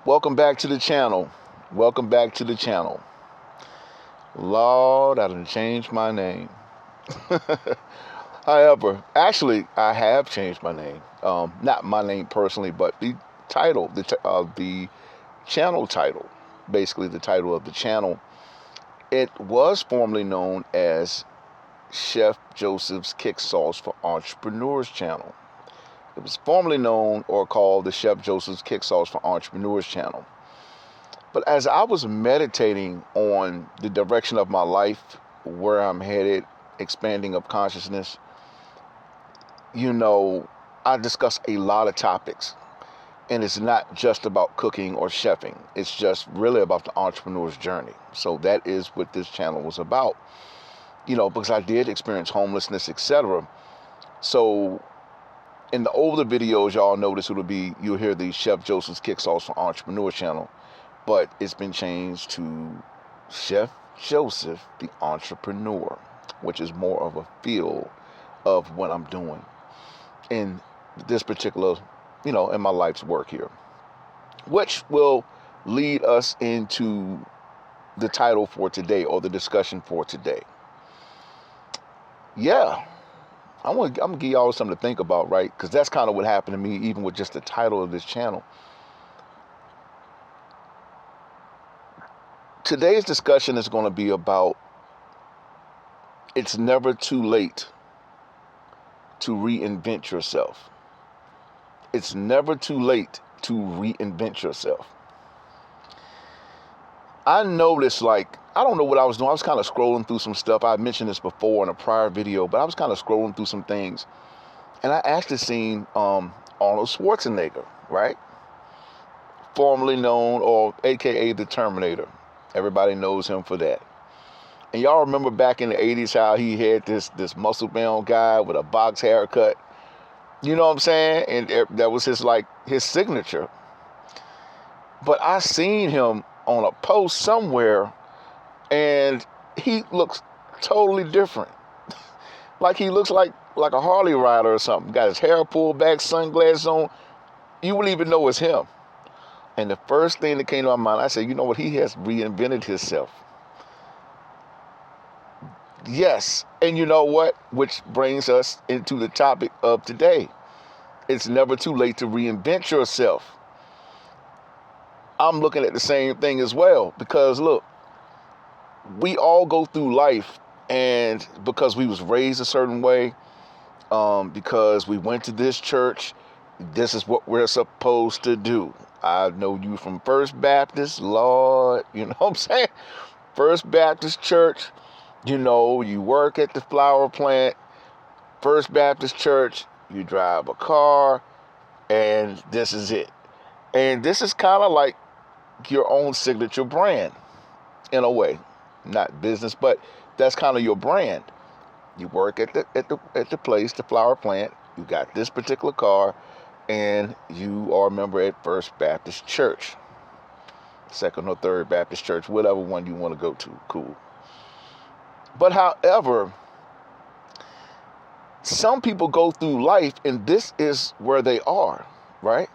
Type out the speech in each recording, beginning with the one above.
Welcome back to the channel. Welcome back to the channel. Lord, I done changed my name. However, actually, I have changed my name. Not my name personally, but the title, the channel title, basically the title of the channel. It was formerly known as Chef Joseph's Kick Sauce for Entrepreneurs channel. It was formerly known or called the Chef Joseph's Kick Sauce for Entrepreneurs channel. But as I was meditating on the direction of my life, where I'm headed, expanding of consciousness, I discuss a lot of topics. And it's not just about cooking or chefing. It's just really about the entrepreneur's journey. So that is what this channel was about. Because I did experience homelessness, etc. So in the older videos, y'all notice you'll hear the Chef Joseph's Kick Sauce for Entrepreneurs channel. But it's been changed to Chef Joseph, the Entrepreneur, which is more of a feel of what I'm doing in this particular, in my life's work here, which will lead us into the title for today or the discussion for today. Yeah, I'm gonna give y'all something to think about, right? Because that's kind of what happened to me, even with just the title of this channel. Today's discussion is going to be about it's never too late to reinvent yourself. It's never too late to reinvent yourself. I noticed, I don't know what I was doing. I was kind of scrolling through some stuff. I mentioned this before in a prior video, but I was kind of scrolling through some things. And I actually seen Arnold Schwarzenegger, right? Formerly known, or AKA the Terminator. Everybody knows him for that. And y'all remember back in the 80s how he had this muscle-bound guy with a box haircut? You know what I'm saying? And that was his signature. But I seen him on a post somewhere, and he looks totally different. Like he looks like a Harley rider or something. Got his hair pulled back, sunglasses on. You wouldn't even know it's him. And the first thing that came to my mind, I said, you know what? He has reinvented himself. Yes. And you know what? Which brings us into the topic of today. It's never too late to reinvent yourself. I'm looking at the same thing as well. Because look, we all go through life, and because we was raised a certain way, because we went to this church, this is what we're supposed to do. I know you from First Baptist, Lord, you know what I'm saying? First Baptist Church, you work at the flower plant. First Baptist Church, you drive a car, and this is it. And this is kind of like your own signature brand, in a way. Not business, but that's kind of your brand. You work at the place, the flower plant. You got this particular car, and you are a member at First Baptist Church, Second or Third Baptist Church, whatever one you want to go to, cool. But however, some people go through life, and this is where they are, right?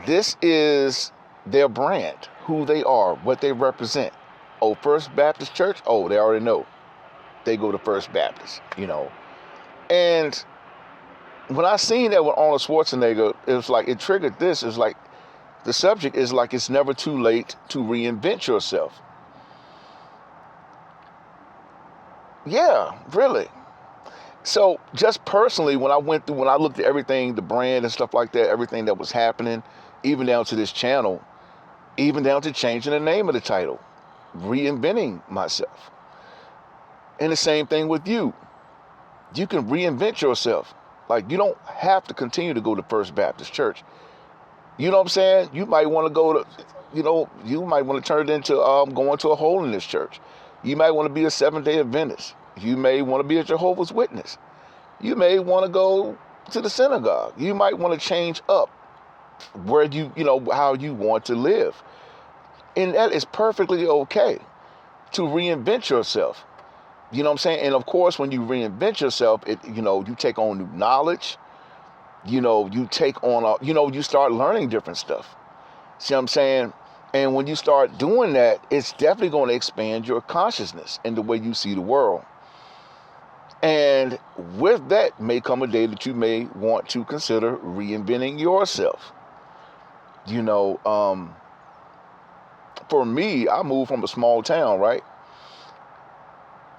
This is their brand, who they are, what they represent. Oh, First Baptist Church? Oh, they already know. They go to First Baptist, And when I seen that with Arnold Schwarzenegger, it was like, it triggered this. It's like, the subject is like, it's never too late to reinvent yourself. Yeah, really. So just personally, when I looked at everything, the brand and stuff like that, everything that was happening, even down to this channel, even down to changing the name of the title, reinventing myself. And the same thing with you. You can reinvent yourself. Like, you don't have to continue to go to First Baptist Church. You know what I'm saying? You might want to go to, you might want to turn it into going to a holiness church. You might want to be a Seventh-day Adventist. You may want to be a Jehovah's Witness. You may want to go to the synagogue. You might want to change up where how you want to live. And that is perfectly okay to reinvent yourself. You know what I'm saying? And of course, when you reinvent yourself, you take on new knowledge. You take on, you start learning different stuff. See what I'm saying? And when you start doing that, it's definitely going to expand your consciousness and the way you see the world. And with that may come a day that you may want to consider reinventing yourself. You know, for me, I moved from a small town, right?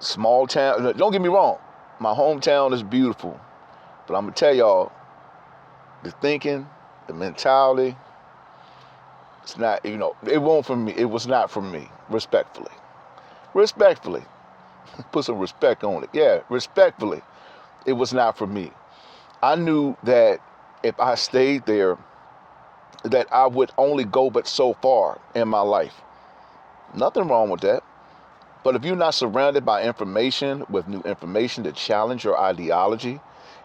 Small town. Don't get me wrong. My hometown is beautiful. But I'm going to tell y'all, the thinking, the mentality, it's not, it won't for me. It was not for me, respectfully. Respectfully. Put some respect on it. Yeah, respectfully. It was not for me. I knew that if I stayed there, that I would only go but so far in my life. Nothing wrong with that. But if you're not surrounded by information, with new information to challenge your ideology,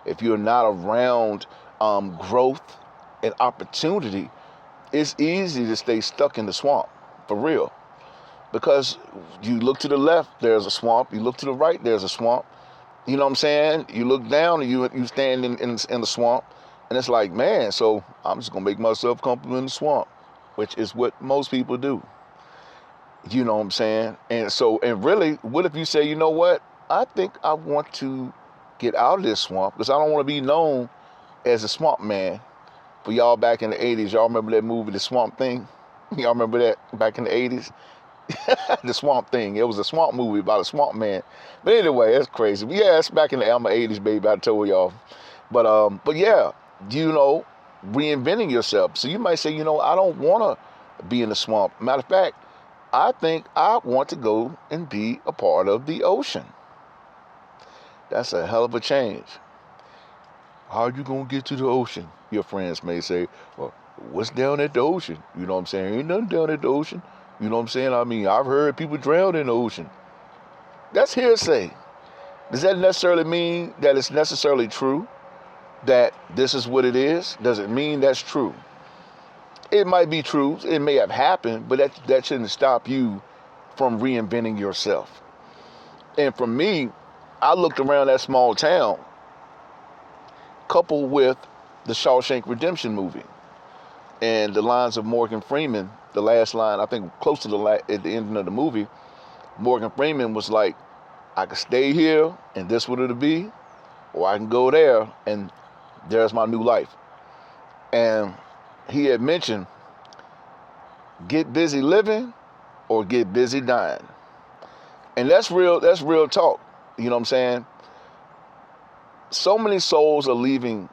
if you're not around growth and opportunity, it's easy to stay stuck in the swamp, for real. Because you look to the left, there's a swamp. You look to the right, there's a swamp. You know what I'm saying? You look down and you stand in the swamp. And it's like, man, so I'm just going to make myself comfortable in the swamp, which is what most people do. You know what I'm saying? And really, what if you say, you know what? I think I want to get out of this swamp because I don't want to be known as a swamp man. For y'all back in the 80s, y'all remember that movie, The Swamp Thing? Y'all remember that back in the 80s? The Swamp Thing. It was a swamp movie about a swamp man. But anyway, that's crazy. But yeah, it's back in the 80s, baby. I told y'all. But yeah, reinventing yourself. So you might say, I don't want to be in the swamp. Matter of fact, I think I want to go and be a part of the ocean. That's a hell of a change. How are you going to get to the ocean? Your friends may say, well, what's down at the ocean? You know what I'm saying? Ain't nothing down at the ocean. You know what I'm saying? I mean, I've heard people drown in the ocean. That's hearsay. Does that necessarily mean that it's necessarily true? That this is what it is? Does it mean that's true? It might be true. It may have happened, but that shouldn't stop you from reinventing yourself. And for me, I looked around that small town, coupled with the Shawshank Redemption movie and the lines of Morgan Freeman. The last line, I think close to at the end of the movie, Morgan Freeman was like, I could stay here and this what it'll be, or I can go there and there's my new life. And he had mentioned, get busy living or get busy dying. And that's real talk. You know what I'm saying? So many souls are leaving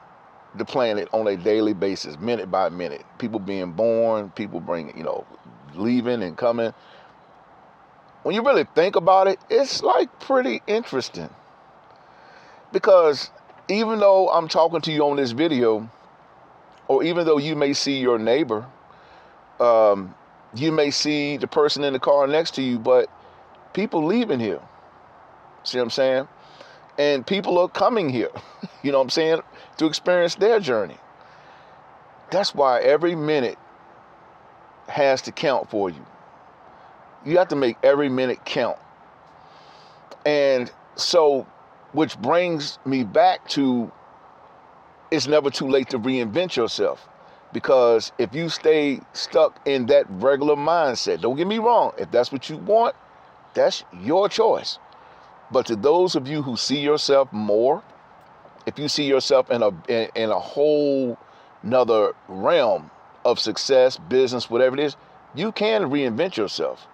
the planet on a daily basis, minute by minute. People being born, people leaving and coming. When you really think about it, it's like pretty interesting. Because even though I'm talking to you on this video, or even though you may see your neighbor, you may see the person in the car next to you, but people leaving here. See what I'm saying? And people are coming here, you know what I'm saying, to experience their journey. That's why every minute has to count for you. You have to make every minute count. And so, which brings me back to, it's never too late to reinvent yourself. Because if you stay stuck in that regular mindset, don't get me wrong, if that's what you want, that's your choice. But to those of you who see yourself more, if you see yourself in a whole nother realm of success, business, whatever it is, you can reinvent yourself.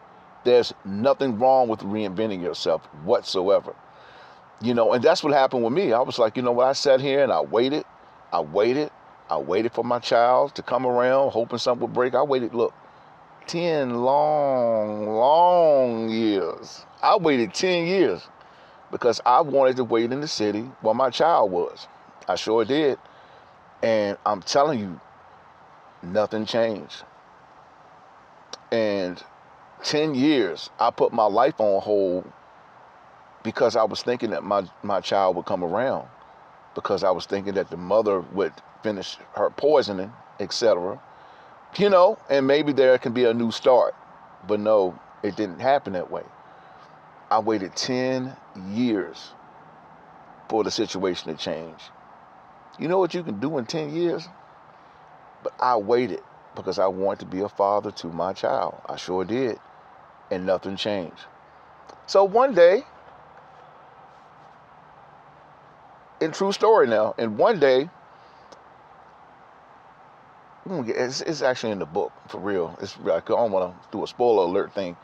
There's nothing wrong with reinventing yourself whatsoever. And that's what happened with me. I was like, what, I sat here and I waited for my child to come around, hoping something would break. I waited, 10 long years. I waited 10 years. Because I wanted to wait in the city where my child was. I sure did. And I'm telling you, nothing changed. And 10 years, I put my life on hold because I was thinking that my child would come around. Because I was thinking that the mother would finish her poisoning, etc. And maybe there can be a new start. But no, it didn't happen that way. I waited 10 years for the situation to change. You know what you can do in 10 years? But I waited. because I wanted to be a father to my child. I sure did. And nothing changed. So one day, and true story now, and one day, it's actually in the book, for real. I don't want to do a spoiler alert thing.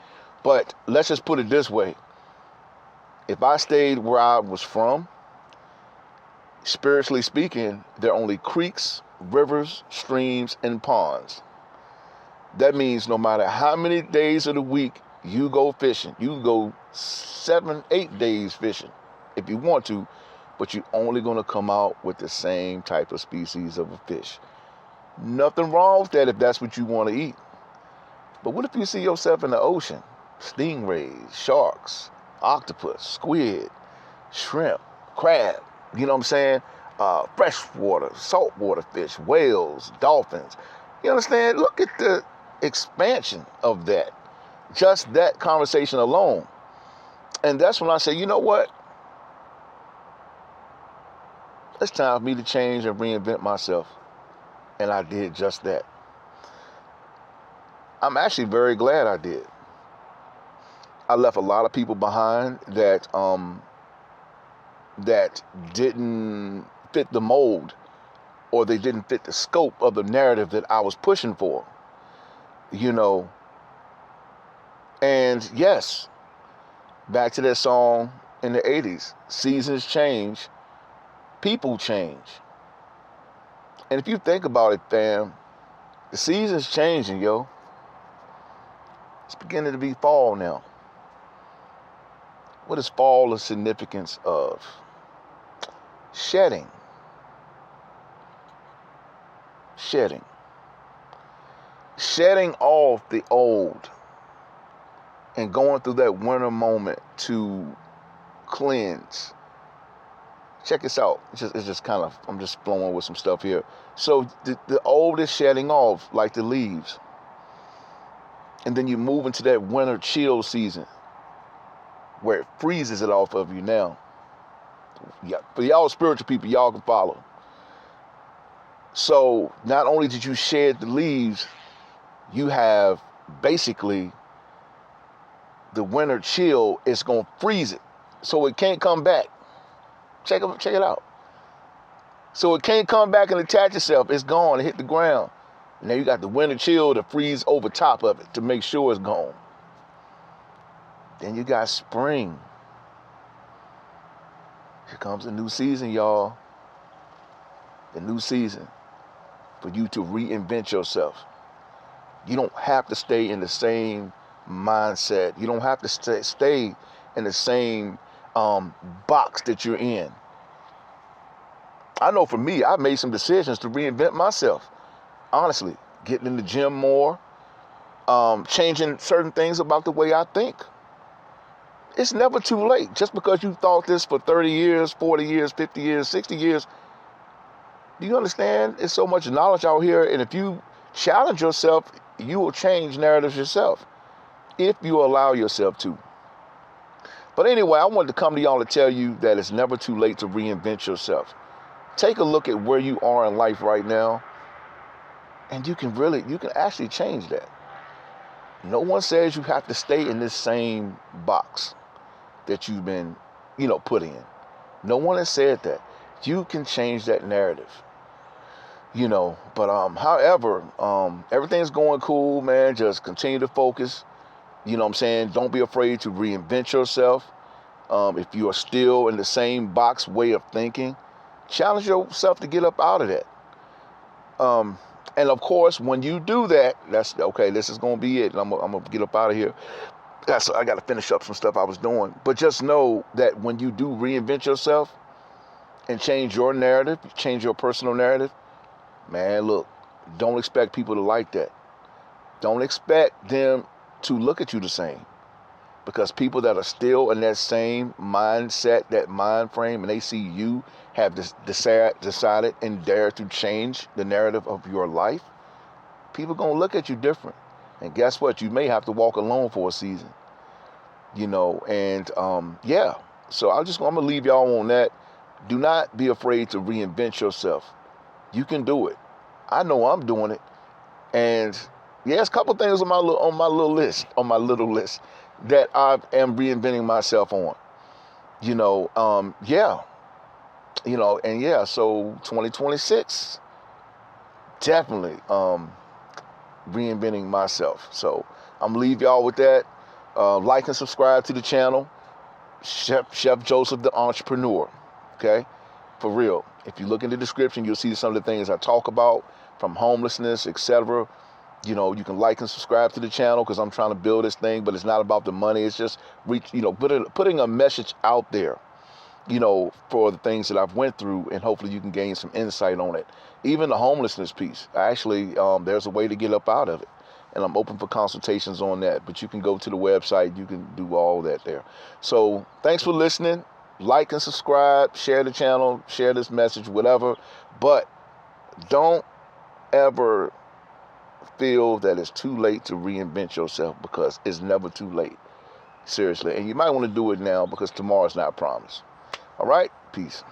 But let's just put it this way. If I stayed where I was from, spiritually speaking, there are only creeks, rivers, streams, and ponds. That means no matter how many days of the week you go fishing, you can go 7, 8 days fishing if you want to, but you're only going to come out with the same type of species of a fish. Nothing wrong with that if that's what you want to eat. But what if you see yourself in the ocean? Stingrays, sharks, octopus, squid, shrimp, crab, you know what I'm saying? Freshwater, saltwater fish, whales, dolphins. You understand? Look at the expansion of that. Just that conversation alone. And that's when I say, you know what? It's time for me to change and reinvent myself. And I did just that. I'm actually very glad I did. I left a lot of people behind that didn't fit the mold, or they didn't fit the scope of the narrative that I was pushing for. You know. And yes, back to that song in the 80s, seasons change, people change. And if you think about it, fam, the season's changing, yo. It's beginning to be fall now. What is fall the significance of? Shedding. Shedding. Shedding off the old and going through that winter moment to cleanse. Check this out. It's just kind of, I'm just flowing with some stuff here. So the old is shedding off like the leaves. And then you move into that winter chill season where it freezes it off of you now. Yeah, for y'all spiritual people, y'all can follow. So not only did you shed the leaves, you have basically the winter chill is going to freeze it. So it can't come back. Check it out. So it can't come back and attach itself. It's gone. It hit the ground. Now you got the winter chill to freeze over top of it to make sure it's gone. Then you got spring. Here comes a new season, y'all. The new season for you to reinvent yourself. You don't have to stay in the same mindset. You don't have to stay in the same box that you're in. I know for me, I've made some decisions to reinvent myself. Honestly, getting in the gym more, changing certain things about the way I think. It's never too late. Just because you thought this for 30 years, 40 years, 50 years, 60 years, do you understand? There's so much knowledge out here, and if you challenge yourself, you will change narratives yourself, if you allow yourself to. But anyway, I wanted to come to y'all to tell you that it's never too late to reinvent yourself. Take a look at where you are in life right now, and you can actually change that. No one says you have to stay in this same box that you've been, put in. No one has said that. You can change that narrative. But however, everything's going cool, man. Just continue to focus. You know what I'm saying? Don't be afraid to reinvent yourself. If you are still in the same box way of thinking, challenge yourself to get up out of that. And of course, when you do that, that's okay. This is gonna be it. I'm gonna get up out of here. I got to finish up some stuff I was doing. But just know that when you do reinvent yourself and change your narrative, change your personal narrative, man, look, don't expect people to like that. Don't expect them to look at you the same. Because people that are still in that same mindset, that mind frame, and they see you have decided and dare to change the narrative of your life, people going to look at you different. And guess what? You may have to walk alone for a season. Yeah. So I'm going to leave y'all on that. Do not be afraid to reinvent yourself. You can do it. I know I'm doing it. And yeah, it's a couple things on my little list that I am reinventing myself on. Yeah, and yeah, so 2026, definitely reinventing myself. So I'm gonna leave y'all with that. Like and subscribe to the channel, Chef Joseph the Entrepreneur. Okay, for real. If you look in the description, you'll see some of the things I talk about, from homelessness, etc. You can like and subscribe to the channel because I'm trying to build this thing, but it's not about the money. It's just putting a message out there, for the things that I've went through, and hopefully you can gain some insight on it. Even the homelessness piece, actually, there's a way to get up out of it, and I'm open for consultations on that. But you can go to the website, you can do all that there. So thanks for listening. Like and subscribe, share the channel, share this message, whatever. But don't ever feel that it's too late to reinvent yourself, because it's never too late. Seriously. And you might want to do it now, because tomorrow's not promised. All right? Peace.